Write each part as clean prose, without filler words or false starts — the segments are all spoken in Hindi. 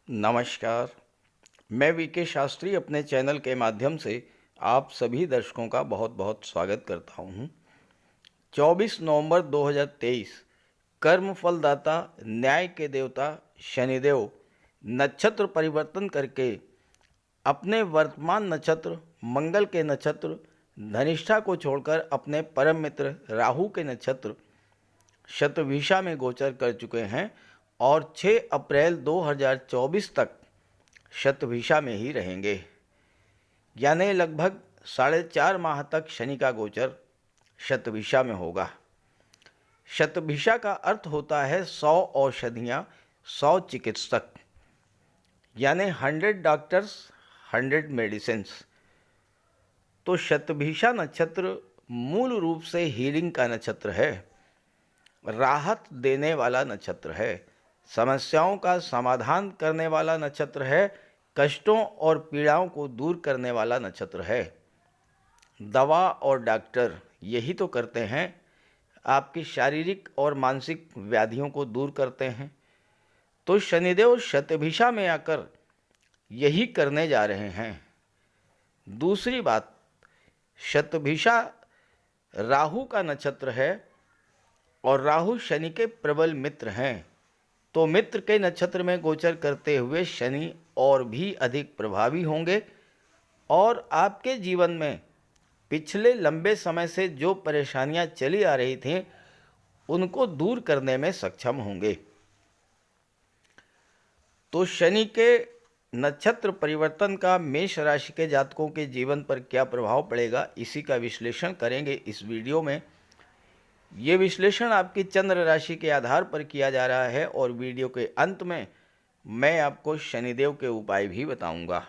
नमस्कार। मैं वीके शास्त्री अपने चैनल के माध्यम से आप सभी दर्शकों का बहुत बहुत स्वागत करता हूँ। 24 नवंबर 2023 कर्म फलदाता न्याय के देवता शनिदेव नक्षत्र परिवर्तन करके अपने वर्तमान नक्षत्र मंगल के नक्षत्र धनिष्ठा को छोड़कर अपने परम मित्र राहु के नक्षत्र शतभिषा में गोचर कर चुके हैं और 6 अप्रैल 2024 तक शतभिषा में ही रहेंगे। यानी लगभग 4.5 माह तक शनि का गोचर शतभिषा में होगा। शतभिषा का अर्थ होता है 100 औषधियाँ, 100 चिकित्सक, यानी 100 डॉक्टर्स, 100 मेडिसिन्स। तो शतभिषा नक्षत्र मूल रूप से हीलिंग का नक्षत्र है, राहत देने वाला नक्षत्र है, समस्याओं का समाधान करने वाला नक्षत्र है, कष्टों और पीड़ाओं को दूर करने वाला नक्षत्र है। दवा और डॉक्टर यही तो करते हैं, आपकी शारीरिक और मानसिक व्याधियों को दूर करते हैं। तो शनिदेव शतभिषा में आकर यही करने जा रहे हैं। दूसरी बात, शतभिषा राहु का नक्षत्र है और राहु शनि के प्रबल मित्र हैं। तो मित्र के नक्षत्र में गोचर करते हुए शनि और भी अधिक प्रभावी होंगे और आपके जीवन में पिछले लंबे समय से जो परेशानियां चली आ रही थीं उनको दूर करने में सक्षम होंगे। तो शनि के नक्षत्र परिवर्तन का मेष राशि के जातकों के जीवन पर क्या प्रभाव पड़ेगा, इसी का विश्लेषण करेंगे इस वीडियो में। ये विश्लेषण आपकी चंद्र राशि के आधार पर किया जा रहा है और वीडियो के अंत में मैं आपको शनिदेव के उपाय भी बताऊंगा।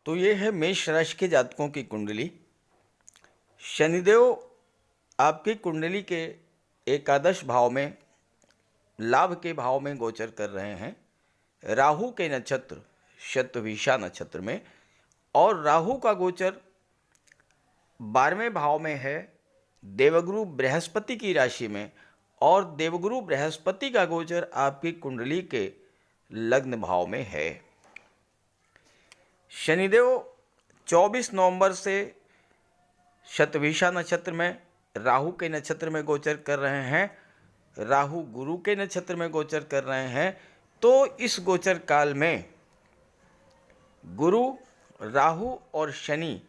तो ये है मेष राशि के जातकों की कुंडली। शनिदेव आपकी कुंडली के एकादश भाव में, लाभ के भाव में गोचर कर रहे हैं, राहु के नक्षत्र शतभिषा नक्षत्र में, और राहु का गोचर 12वें भाव में है देवगुरु बृहस्पति की राशि में, और देवगुरु बृहस्पति का गोचर आपकी कुंडली के लग्न भाव में है। शनिदेव 24 नवंबर से शतभिषा नक्षत्र में राहु के नक्षत्र में गोचर कर रहे हैं, राहु गुरु के नक्षत्र में गोचर कर रहे हैं। तो इस गोचर काल में गुरु, राहु और शनि,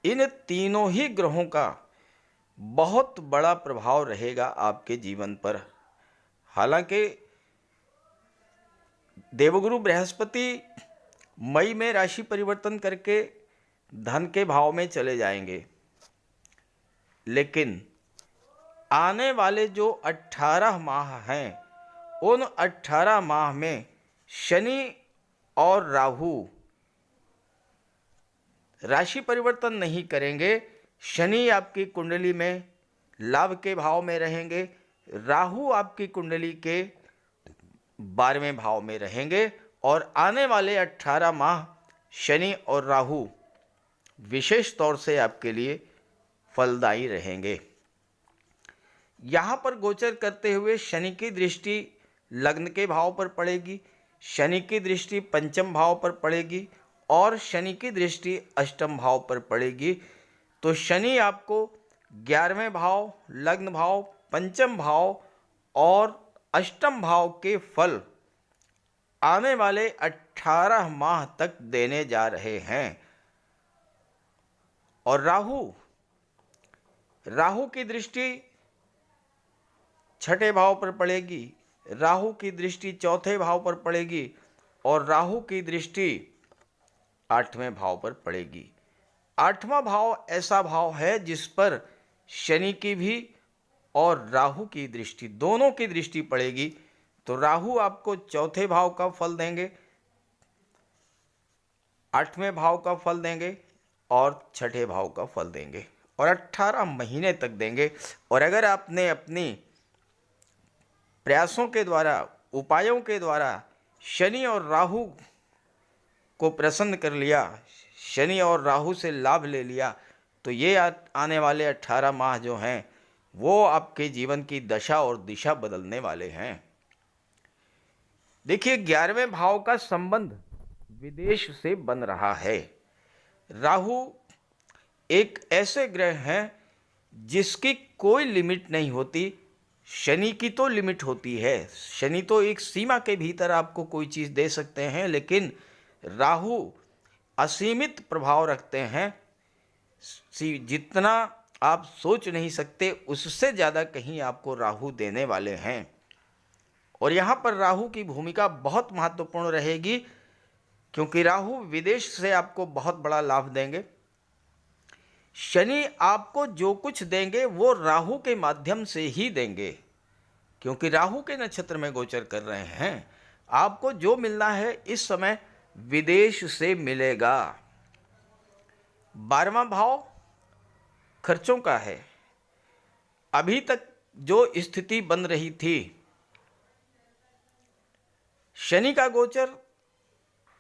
इन तीनों ही ग्रहों का बहुत बड़ा प्रभाव रहेगा आपके जीवन पर। हालांकि देवगुरु बृहस्पति मई में राशि परिवर्तन करके धन के भाव में चले जाएंगे, लेकिन आने वाले जो 18 माह हैं उन 18 माह में शनि और राहु राशि परिवर्तन नहीं करेंगे। शनि आपकी कुंडली में लाभ के भाव में रहेंगे, राहु आपकी कुंडली के 12वें भाव में रहेंगे, और आने वाले 18 माह शनि और राहु विशेष तौर से आपके लिए फलदायी रहेंगे। यहाँ पर गोचर करते हुए शनि की दृष्टि लग्न के भाव पर पड़ेगी, शनि की दृष्टि पंचम भाव पर पड़ेगी और शनि की दृष्टि अष्टम भाव पर पड़ेगी। तो शनि आपको 11वें भाव, लग्न भाव, पंचम भाव और अष्टम भाव के फल आने वाले 18 माह तक देने जा रहे हैं। और राहु की दृष्टि 6ठे भाव पर पड़ेगी, राहु की दृष्टि 4थे भाव पर पड़ेगी और राहु की दृष्टि 8वें भाव पर पड़ेगी। 8वां भाव ऐसा भाव है जिस पर शनि की भी और राहु की दृष्टि, दोनों की दृष्टि पड़ेगी। तो राहु आपको 4थे भाव का फल देंगे, 8वें भाव का फल देंगे और 6ठे भाव का फल देंगे, और 18 महीने तक देंगे। और अगर आपने अपनी प्रयासों के द्वारा, उपायों के द्वारा शनि और राहु को प्रसन्न कर लिया, शनि और राहु से लाभ ले लिया, तो ये आने वाले 18 माह जो हैं वो आपके जीवन की दशा और दिशा बदलने वाले हैं। देखिए 11वें भाव का संबंध विदेश से बन रहा है। राहु एक ऐसे ग्रह हैं जिसकी कोई लिमिट नहीं होती। शनि की तो लिमिट होती है, शनि तो एक सीमा के भीतर आपको कोई चीज़ दे सकते हैं, लेकिन राहु असीमित प्रभाव रखते हैं। जितना आप सोच नहीं सकते उससे ज़्यादा कहीं आपको राहु देने वाले हैं। और यहाँ पर राहु की भूमिका बहुत महत्वपूर्ण रहेगी, क्योंकि राहु विदेश से आपको बहुत बड़ा लाभ देंगे। शनि आपको जो कुछ देंगे वो राहु के माध्यम से ही देंगे, क्योंकि राहु के नक्षत्र में गोचर कर रहे हैं। आपको जो मिलना है इस समय विदेश से मिलेगा। 12वां भाव खर्चों का है। अभी तक जो स्थिति बन रही थी, शनि का गोचर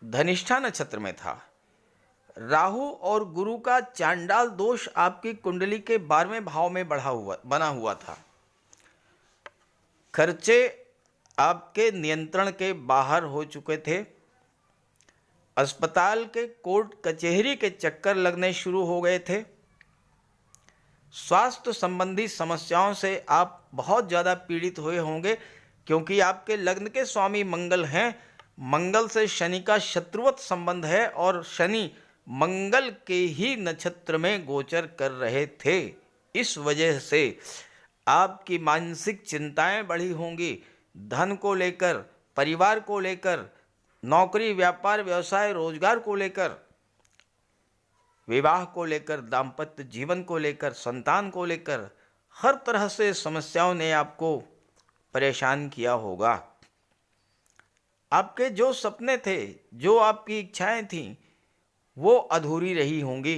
धनिष्ठा नक्षत्र में था, राहु और गुरु का चांडाल दोष आपकी कुंडली के 12वें भाव में बना हुआ था। खर्चे आपके नियंत्रण के बाहर हो चुके थे। अस्पताल के कोर्ट कचहरी के चक्कर लगने शुरू हो गए थे। स्वास्थ्य संबंधी समस्याओं से आप बहुत ज़्यादा पीड़ित हुए होंगे, क्योंकि आपके लग्न के स्वामी मंगल हैं। मंगल से शनि का शत्रुवत संबंध है और शनि मंगल के ही नक्षत्र में गोचर कर रहे थे। इस वजह से आपकी मानसिक चिंताएं बढ़ी होंगी, धन को लेकर, परिवार को लेकर, नौकरी, व्यापार, व्यवसाय, रोजगार को लेकर, विवाह को लेकर, दाम्पत्य जीवन को लेकर, संतान को लेकर, हर तरह से समस्याओं ने आपको परेशान किया होगा। आपके जो सपने थे, जो आपकी इच्छाएं थीं, वो अधूरी रही होंगी,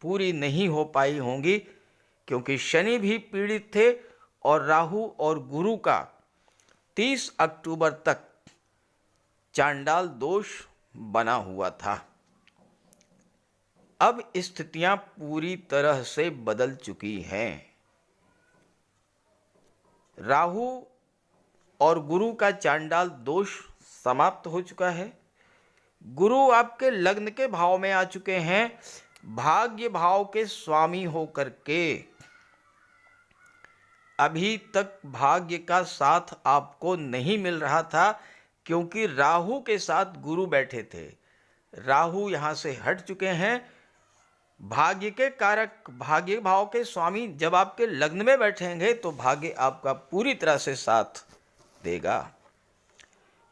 पूरी नहीं हो पाई होंगी, क्योंकि शनि भी पीड़ित थे और राहु और गुरु का 30 अक्टूबर तक चांडाल दोष बना हुआ था। अब स्थितियां पूरी तरह से बदल चुकी हैं। राहु और गुरु का चांडाल दोष समाप्त हो चुका है। गुरु आपके लग्न के भाव में आ चुके हैं, भाग्य भाव के स्वामी होकर के। अभी तक भाग्य का साथ आपको नहीं मिल रहा था, क्योंकि राहु के साथ गुरु बैठे थे। राहु यहाँ से हट चुके हैं। भाग्य के कारक, भाग्य भाव के स्वामी जब आपके लग्न में बैठेंगे तो भाग्य आपका पूरी तरह से साथ देगा।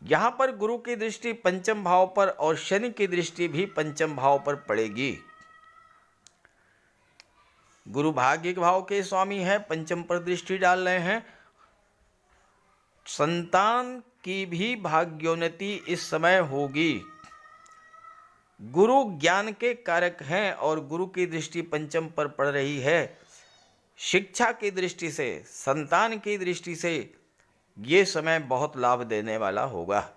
यहाँ पर गुरु की दृष्टि पंचम भाव पर और शनि की दृष्टि भी पंचम भाव पर पड़ेगी। गुरु भाग्य के भाव के स्वामी हैं, पंचम पर दृष्टि डाल रहे हैं। संतान की भी भाग्योन्नति इस समय होगी। गुरु ज्ञान के कारक हैं और गुरु की दृष्टि पंचम पर पड़ रही है। शिक्षा की दृष्टि से, संतान की दृष्टि से ये समय बहुत लाभ देने वाला होगा।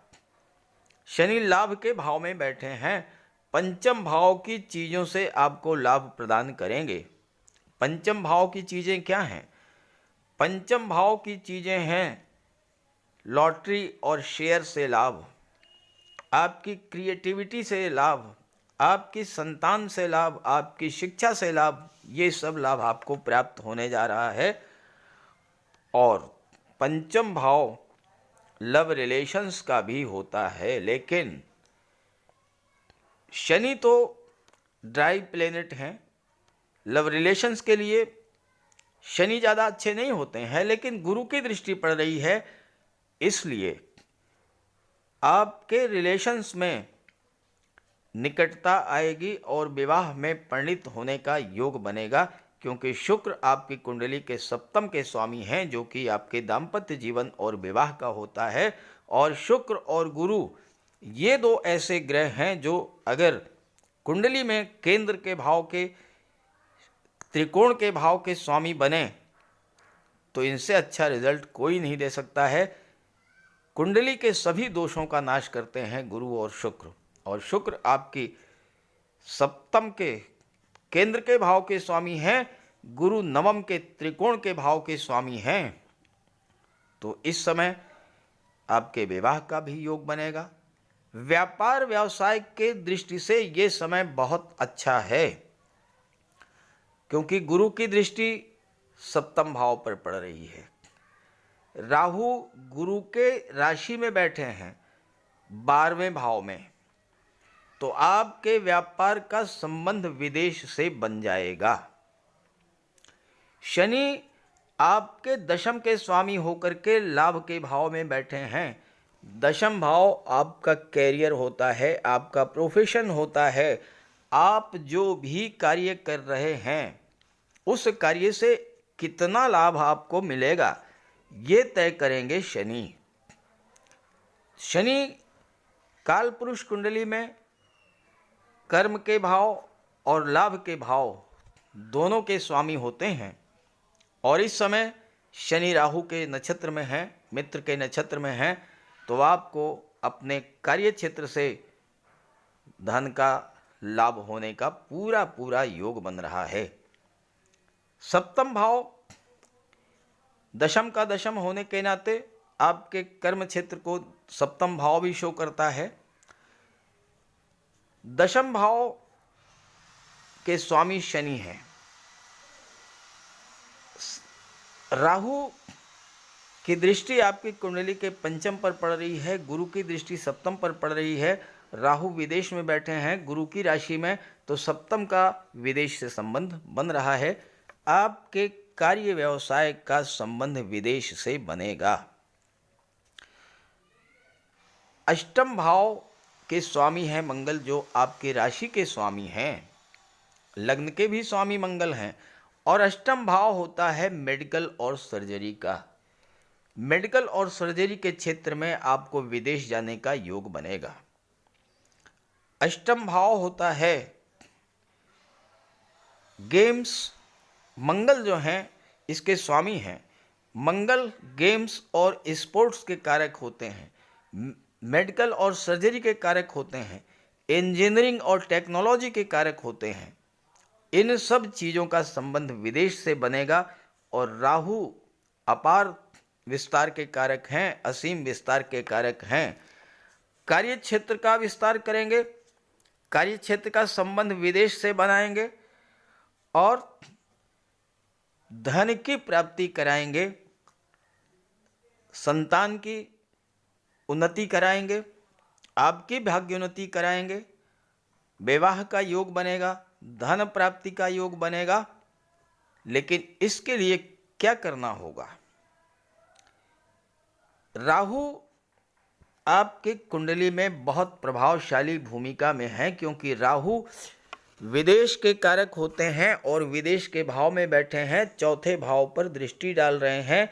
शनि लाभ के भाव में बैठे हैं, पंचम भाव की चीज़ों से आपको लाभ प्रदान करेंगे। पंचम भाव की चीज़ें क्या हैं? पंचम भाव की चीज़ें हैं लॉटरी और शेयर से लाभ, आपकी क्रिएटिविटी से लाभ, आपकी संतान से लाभ, आपकी शिक्षा से लाभ। ये सब लाभ आपको प्राप्त होने जा रहा है। और पंचम भाव लव रिलेशंस का भी होता है, लेकिन शनि तो ड्राई प्लेनेट हैं। लव रिलेशंस के लिए शनि ज़्यादा अच्छे नहीं होते हैं, लेकिन गुरु की दृष्टि पड़ रही है, इसलिए आपके रिलेशंस में निकटता आएगी और विवाह में परिणित होने का योग बनेगा, क्योंकि शुक्र आपकी कुंडली के सप्तम के स्वामी हैं, जो कि आपके दाम्पत्य जीवन और विवाह का होता है। और शुक्र और गुरु ये दो ऐसे ग्रह हैं जो अगर कुंडली में केंद्र के भाव के, त्रिकोण के भाव के स्वामी बने तो इनसे अच्छा रिजल्ट कोई नहीं दे सकता है। कुंडली के सभी दोषों का नाश करते हैं गुरु और शुक्र। और शुक्र आपकी सप्तम के केंद्र के भाव के स्वामी हैं, गुरु नवम के त्रिकोण के भाव के स्वामी हैं। तो इस समय आपके विवाह का भी योग बनेगा। व्यापार व्यवसाय के दृष्टि से ये समय बहुत अच्छा है, क्योंकि गुरु की दृष्टि सप्तम भाव पर पड़ रही है। राहु गुरु के राशि में बैठे हैं 12वें भाव में, तो आपके व्यापार का संबंध विदेश से बन जाएगा। शनि आपके दशम के स्वामी होकर के लाभ के भाव में बैठे हैं। दशम भाव आपका कैरियर होता है, आपका प्रोफेशन होता है। आप जो भी कार्य कर रहे हैं उस कार्य से कितना लाभ आपको मिलेगा, ये तय करेंगे शनि। शनि काल पुरुष कुंडली में कर्म के भाव और लाभ के भाव दोनों के स्वामी होते हैं, और इस समय शनि राहु के नक्षत्र में हैं, मित्र के नक्षत्र में हैं, तो आपको अपने कार्य क्षेत्र से धन का लाभ होने का पूरा पूरा योग बन रहा है। सप्तम भाव दशम का दशम होने के नाते आपके कर्म क्षेत्र को सप्तम भाव भी शो करता है। दशम भाव के स्वामी शनि हैं। राहु की दृष्टि आपकी कुंडली के पंचम पर पड़ रही है, गुरु की दृष्टि सप्तम पर पड़ रही है। राहु विदेश में बैठे हैं गुरु की राशि में, तो सप्तम का विदेश से संबंध बन रहा है। आपके कार्य व्यवसाय का संबंध विदेश से बनेगा। अष्टम भाव के स्वामी हैं मंगल, जो आपकी राशि के स्वामी हैं, लग्न के भी स्वामी मंगल हैं, और अष्टम भाव होता है मेडिकल और सर्जरी का। मेडिकल और सर्जरी के क्षेत्र में आपको विदेश जाने का योग बनेगा। अष्टम भाव होता है गेम्स, मंगल जो हैं इसके स्वामी हैं। मंगल गेम्स और स्पोर्ट्स के कारक होते हैं, मेडिकल और सर्जरी के कारक होते हैं, इंजीनियरिंग और टेक्नोलॉजी के कारक होते हैं। इन सब चीज़ों का संबंध विदेश से बनेगा। और राहु अपार विस्तार के कारक हैं, असीम विस्तार के कारक हैं। कार्य क्षेत्र का विस्तार करेंगे, कार्य क्षेत्र का संबंध विदेश से बनाएंगे और धन की प्राप्ति कराएंगे, संतान की उन्नति कराएंगे, आपकी भाग्योन्नति कराएंगे, विवाह का योग बनेगा, धन प्राप्ति का योग बनेगा। लेकिन इसके लिए क्या करना होगा? राहु आपके कुंडली में बहुत प्रभावशाली भूमिका में है, क्योंकि राहु विदेश के कारक होते हैं और विदेश के भाव में बैठे हैं, चौथे भाव पर दृष्टि डाल रहे हैं,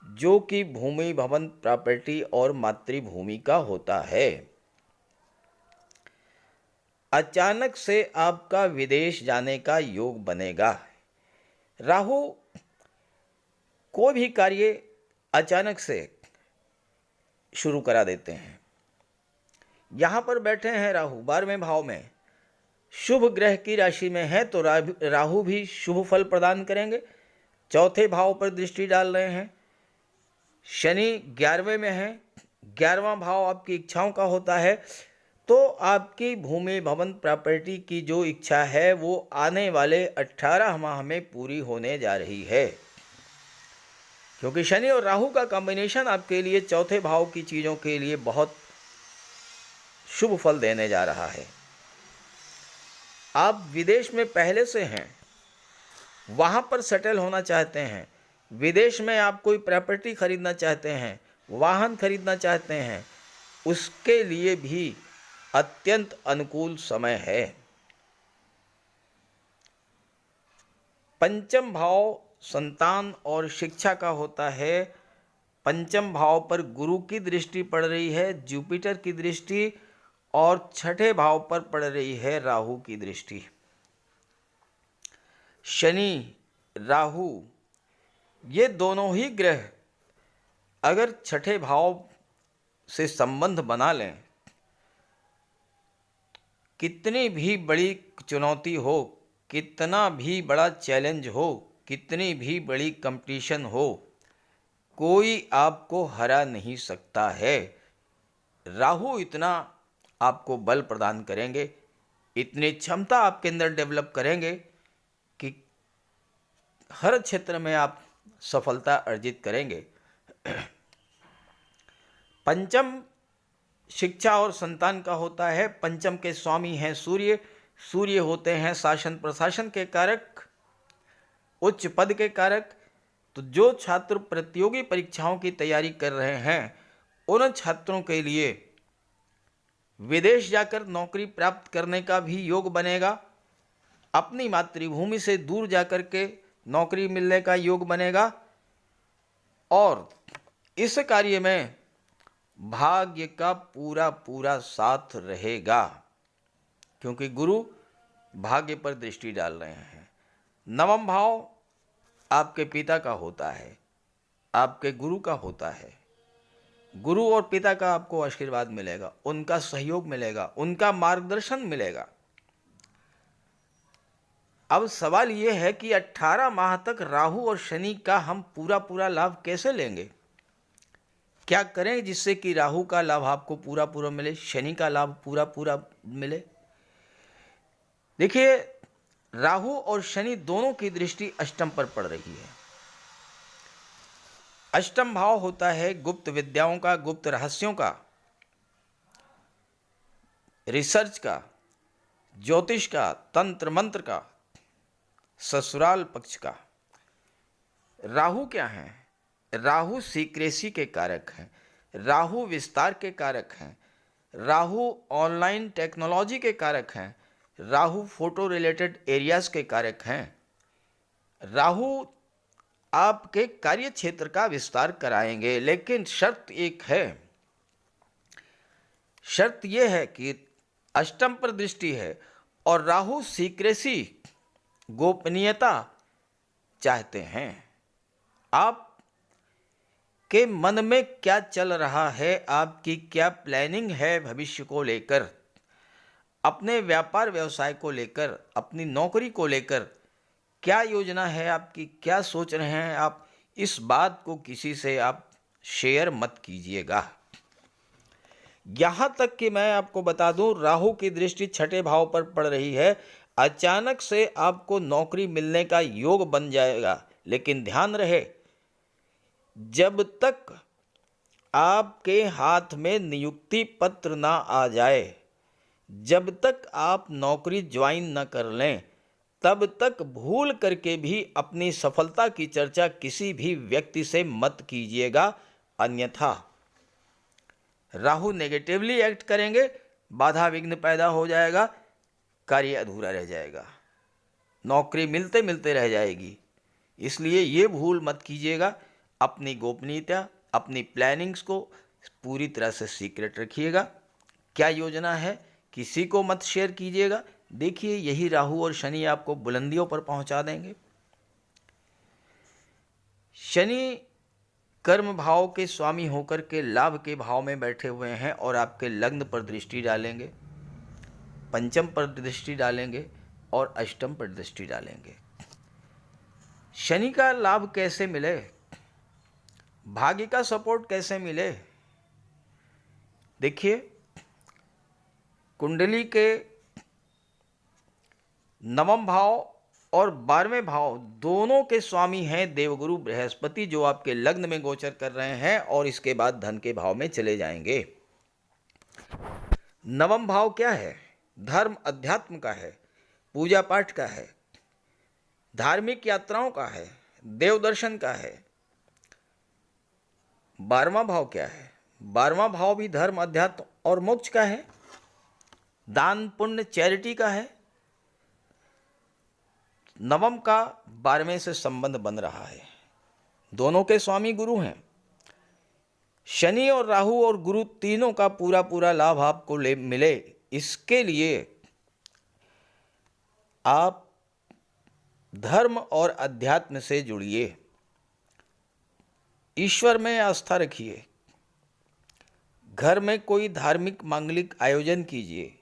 जो कि भूमि भवन प्रॉपर्टी और मातृभूमि का होता है। अचानक से आपका विदेश जाने का योग बनेगा। राहु कोई भी कार्य अचानक से शुरू करा देते हैं। यहाँ पर बैठे हैं राहु 12वें भाव में, शुभ ग्रह की राशि में है, तो राहु भी शुभ फल प्रदान करेंगे। चौथे भाव पर दृष्टि डाल रहे हैं। शनि 11वें में है, 11वां भाव आपकी इच्छाओं का होता है, तो आपकी भूमि भवन प्रॉपर्टी की जो इच्छा है वो आने वाले 18 माह में पूरी होने जा रही है, क्योंकि शनि और राहु का कॉम्बिनेशन आपके लिए चौथे भाव की चीज़ों के लिए बहुत शुभ फल देने जा रहा है। आप विदेश में पहले से हैं, वहाँ पर सेटल होना चाहते हैं, विदेश में आप कोई प्रॉपर्टी खरीदना चाहते हैं, वाहन खरीदना चाहते हैं, उसके लिए भी अत्यंत अनुकूल समय है। पंचम भाव संतान और शिक्षा का होता है। पंचम भाव पर गुरु की दृष्टि पड़ रही है, जुपिटर की दृष्टि, और छठे भाव पर पड़ रही है राहु की दृष्टि। शनि राहु ये दोनों ही ग्रह अगर छठे भाव से संबंध बना लें, कितनी भी बड़ी चुनौती हो, कितना भी बड़ा चैलेंज हो, कितनी भी बड़ी कंपटीशन हो, कोई आपको हरा नहीं सकता है। राहु इतना आपको बल प्रदान करेंगे, इतनी क्षमता आपके अंदर डेवलप करेंगे कि हर क्षेत्र में आप सफलता अर्जित करेंगे। पंचम शिक्षा और संतान का होता है। पंचम के स्वामी हैं सूर्य। सूर्य होते हैं शासन प्रशासन के कारक, उच्च पद के कारक। तो जो छात्र प्रतियोगी परीक्षाओं की तैयारी कर रहे हैं उन छात्रों के लिए विदेश जाकर नौकरी प्राप्त करने का भी योग बनेगा। अपनी मातृभूमि से दूर जाकर के नौकरी मिलने का योग बनेगा और इस कार्य में भाग्य का पूरा पूरा साथ रहेगा, क्योंकि गुरु भाग्य पर दृष्टि डाल रहे हैं। नवम भाव आपके पिता का होता है, आपके गुरु का होता है। गुरु और पिता का आपको आशीर्वाद मिलेगा, उनका सहयोग मिलेगा, उनका मार्गदर्शन मिलेगा। अब सवाल यह है कि 18 माह तक राहु और शनि का हम पूरा पूरा लाभ कैसे लेंगे? क्या करें जिससे कि राहु का लाभ आपको पूरा पूरा मिले, शनि का लाभ पूरा पूरा मिले? देखिए, राहु और शनि दोनों की दृष्टि अष्टम पर पड़ रही है। अष्टम भाव होता है गुप्त विद्याओं का, गुप्त रहस्यों का, रिसर्च का, ज्योतिष का, तंत्र मंत्र का, ससुराल पक्ष का। राहु क्या है? राहु सीक्रेसी के कारक हैं, राहु विस्तार के कारक हैं, राहु ऑनलाइन टेक्नोलॉजी के कारक हैं, राहु फोटो रिलेटेड एरियाज के कारक हैं। राहु आपके कार्य क्षेत्र का विस्तार कराएंगे, लेकिन शर्त एक है। शर्त यह है कि अष्टम पर दृष्टि है और राहु सीक्रेसी, गोपनीयता चाहते हैं। आप के मन में क्या चल रहा है, आपकी क्या प्लानिंग है भविष्य को लेकर, अपने व्यापार व्यवसाय को लेकर, अपनी नौकरी को लेकर क्या योजना है आपकी, क्या सोच रहे हैं आप, इस बात को किसी से आप शेयर मत कीजिएगा। यहाँ तक कि मैं आपको बता दूं, राहु की दृष्टि छठे भाव पर पड़ रही है। अचानक से आपको नौकरी मिलने का योग बन जाएगा, लेकिन ध्यान रहे, जब तक आपके हाथ में नियुक्ति पत्र ना आ जाए, जब तक आप नौकरी ज्वाइन न कर लें, तब तक भूल करके भी अपनी सफलता की चर्चा किसी भी व्यक्ति से मत कीजिएगा, अन्यथा राहु नेगेटिवली एक्ट करेंगे, बाधा विघ्न पैदा हो जाएगा, कार्य अधूरा रह जाएगा, नौकरी मिलते मिलते रह जाएगी। इसलिए ये भूल मत कीजिएगा। अपनी गोपनीयता, अपनी प्लानिंग्स को पूरी तरह से सीक्रेट रखिएगा। क्या योजना है किसी को मत शेयर कीजिएगा। देखिए, यही राहु और शनि आपको बुलंदियों पर पहुंचा देंगे। शनि कर्म भाव के स्वामी होकर के लाभ के भाव में बैठे हुए हैं और आपके लग्न पर दृष्टि डालेंगे, पंचम पर दृष्टि डालेंगे और अष्टम पर दृष्टि डालेंगे। शनि का लाभ कैसे मिले, भाग्य का सपोर्ट कैसे मिले? देखिए, कुंडली के नवम भाव और 12वें भाव दोनों के स्वामी हैं देवगुरु बृहस्पति, जो आपके लग्न में गोचर कर रहे हैं और इसके बाद धन के भाव में चले जाएंगे। नवम भाव क्या है? धर्म अध्यात्म का है, पूजा पाठ का है, धार्मिक यात्राओं का है, देव दर्शन का है। 12वां भाव क्या है? 12वां भाव भी धर्म अध्यात्म और मोक्ष का है, दान पुण्य चैरिटी का है। नवम का 12वें से संबंध बन रहा है, दोनों के स्वामी गुरु हैं। शनि और राहु और गुरु तीनों का पूरा पूरा लाभ आपको मिले, इसके लिए आप धर्म और अध्यात्म से जुड़िए, ईश्वर में आस्था रखिए, घर में कोई धार्मिक मांगलिक आयोजन कीजिए,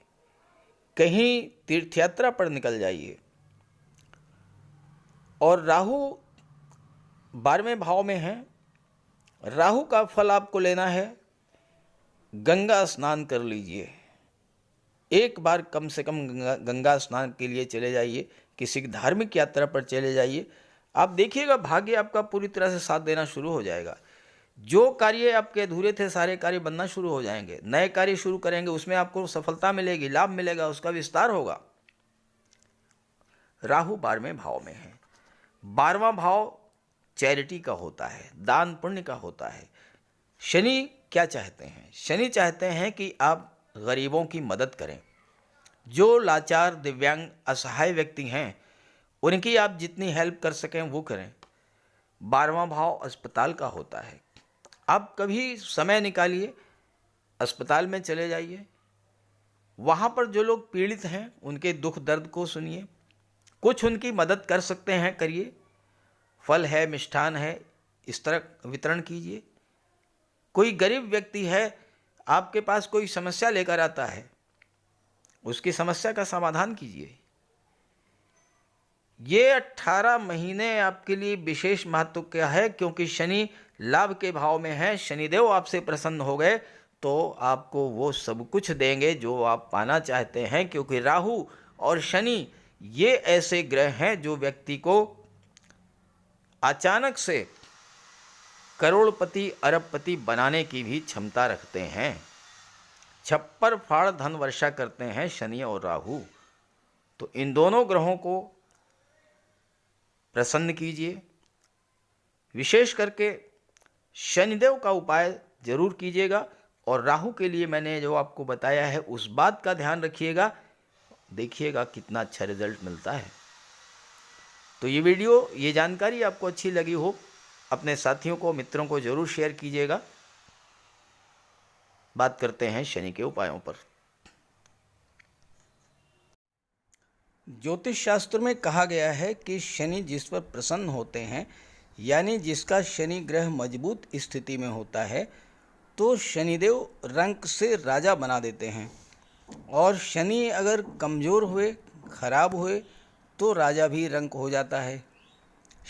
कहीं तीर्थयात्रा पर निकल जाइए। और राहु 12वें भाव में है राहु का फल आपको लेना है, गंगा स्नान कर लीजिए। एक बार कम से कम गंगा स्नान के लिए चले जाइए, किसी धार्मिक यात्रा पर चले जाइए। आप देखिएगा भाग्य आपका पूरी तरह से साथ देना शुरू हो जाएगा। जो कार्य आपके अधूरे थे सारे कार्य बनना शुरू हो जाएंगे। नए कार्य शुरू करेंगे, उसमें आपको सफलता मिलेगी, लाभ मिलेगा, उसका विस्तार होगा। राहु 12वें भाव में है। 12वां भाव चैरिटी का होता है, दान पुण्य का होता है। शनि क्या चाहते हैं? शनि चाहते हैं कि आप गरीबों की मदद करें। जो लाचार, दिव्यांग, असहाय व्यक्ति हैं उनकी आप जितनी हेल्प कर सकें वो करें। 12वां भाव अस्पताल का होता है। आप कभी समय निकालिए, अस्पताल में चले जाइए, वहाँ पर जो लोग पीड़ित हैं उनके दुख दर्द को सुनिए, कुछ उनकी मदद कर सकते हैं करिए। फल है, मिष्ठान है, इस तरह वितरण कीजिए। कोई गरीब व्यक्ति है, आपके पास कोई समस्या लेकर आता है, उसकी समस्या का समाधान कीजिए। ये 18 महीने आपके लिए विशेष महत्व का है, क्योंकि शनि लाभ के भाव में है। शनिदेव आपसे प्रसन्न हो गए तो आपको वो सब कुछ देंगे जो आप पाना चाहते हैं, क्योंकि राहु और शनि ये ऐसे ग्रह हैं जो व्यक्ति को अचानक से करोड़पति, अरबपति बनाने की भी क्षमता रखते हैं। छप्पर फाड़ धन वर्षा करते हैं शनि और राहु। तो इन दोनों ग्रहों को प्रसन्न कीजिए। विशेष करके शनिदेव का उपाय जरूर कीजिएगा, और राहु के लिए मैंने जो आपको बताया है उस बात का ध्यान रखिएगा। देखिएगा कितना अच्छा रिजल्ट मिलता है। तो ये वीडियो, ये जानकारी आपको अच्छी लगी हो, अपने साथियों को, मित्रों को जरूर शेयर कीजिएगा। बात करते हैं शनि के उपायों पर। ज्योतिष शास्त्र में कहा गया है कि शनि जिस पर प्रसन्न होते हैं, यानी जिसका शनि ग्रह मजबूत स्थिति में होता है, तो शनिदेव रंक से राजा बना देते हैं। और शनि अगर कमज़ोर हुए, खराब हुए, तो राजा भी रंक हो जाता है।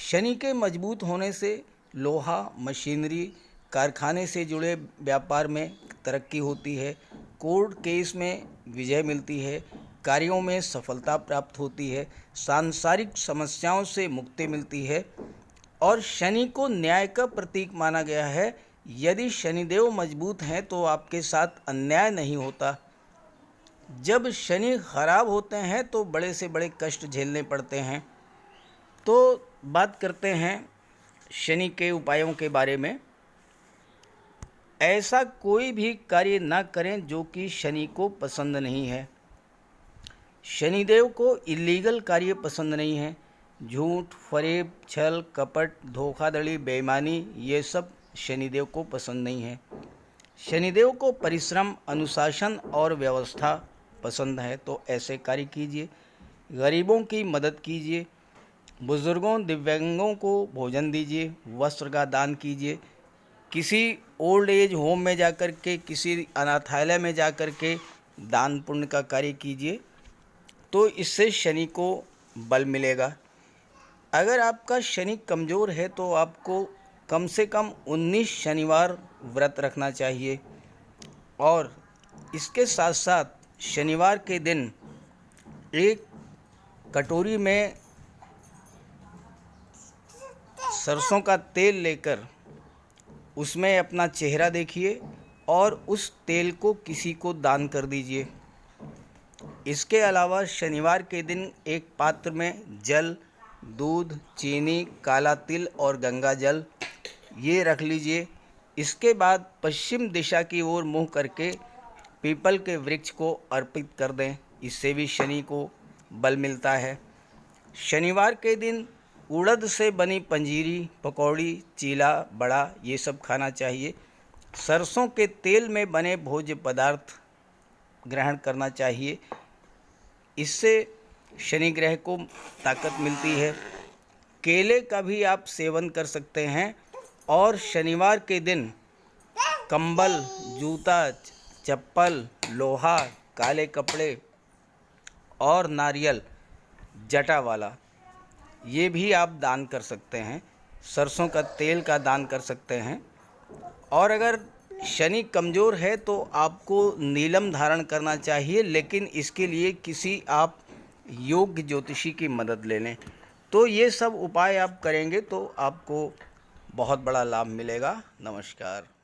शनि के मजबूत होने से लोहा, मशीनरी, कारखाने से जुड़े व्यापार में तरक्की होती है, कोर्ट केस में विजय मिलती है, कार्यों में सफलता प्राप्त होती है, सांसारिक समस्याओं से मुक्ति मिलती है। और शनि को न्याय का प्रतीक माना गया है। यदि शनिदेव मजबूत हैं तो आपके साथ अन्याय नहीं होता। जब शनि खराब होते हैं तो बड़े से बड़े कष्ट झेलने पड़ते हैं। तो बात करते हैं शनि के उपायों के बारे में। ऐसा कोई भी कार्य ना करें जो कि शनि को पसंद नहीं है। शनिदेव को इलीगल कार्य पसंद नहीं है। झूठ, फरेब, छल, कपट, धोखाधड़ी, बेईमानी, ये सब शनिदेव को पसंद नहीं है। शनिदेव को परिश्रम, अनुशासन और व्यवस्था पसंद है। तो ऐसे कार्य कीजिए। गरीबों की मदद कीजिए, बुजुर्गों, दिव्यांगों को भोजन दीजिए, वस्त्र का दान कीजिए, किसी ओल्ड एज होम में जाकर के, किसी अनाथालय में जाकर के दान पुण्य का कार्य कीजिए। तो इससे शनि को बल मिलेगा। अगर आपका शनि कमज़ोर है तो आपको कम से कम 19 शनिवार व्रत रखना चाहिए। और इसके साथ साथ शनिवार के दिन एक कटोरी में सरसों का तेल लेकर उसमें अपना चेहरा देखिए और उस तेल को किसी को दान कर दीजिए। इसके अलावा शनिवार के दिन एक पात्र में जल, दूध, चीनी, काला तिल और गंगा जल ये रख लीजिए। इसके बाद पश्चिम दिशा की ओर मुँह करके पीपल के वृक्ष को अर्पित कर दें। इससे भी शनि को बल मिलता है। शनिवार के दिन उड़द से बनी पंजीरी, पकौड़ी, चीला, बड़ा ये सब खाना चाहिए। सरसों के तेल में बने भोज्य पदार्थ ग्रहण करना चाहिए। इससे शनि ग्रह को ताकत मिलती है। केले का भी आप सेवन कर सकते हैं। और शनिवार के दिन कंबल, जूता, चप्पल, लोहा, काले कपड़े और नारियल जटा वाला ये भी आप दान कर सकते हैं। सरसों का तेल का दान कर सकते हैं। और अगर शनि कमज़ोर है तो आपको नीलम धारण करना चाहिए, लेकिन इसके लिए किसी आप योग्य ज्योतिषी की मदद ले लें। तो ये सब उपाय आप करेंगे तो आपको बहुत बड़ा लाभ मिलेगा। नमस्कार।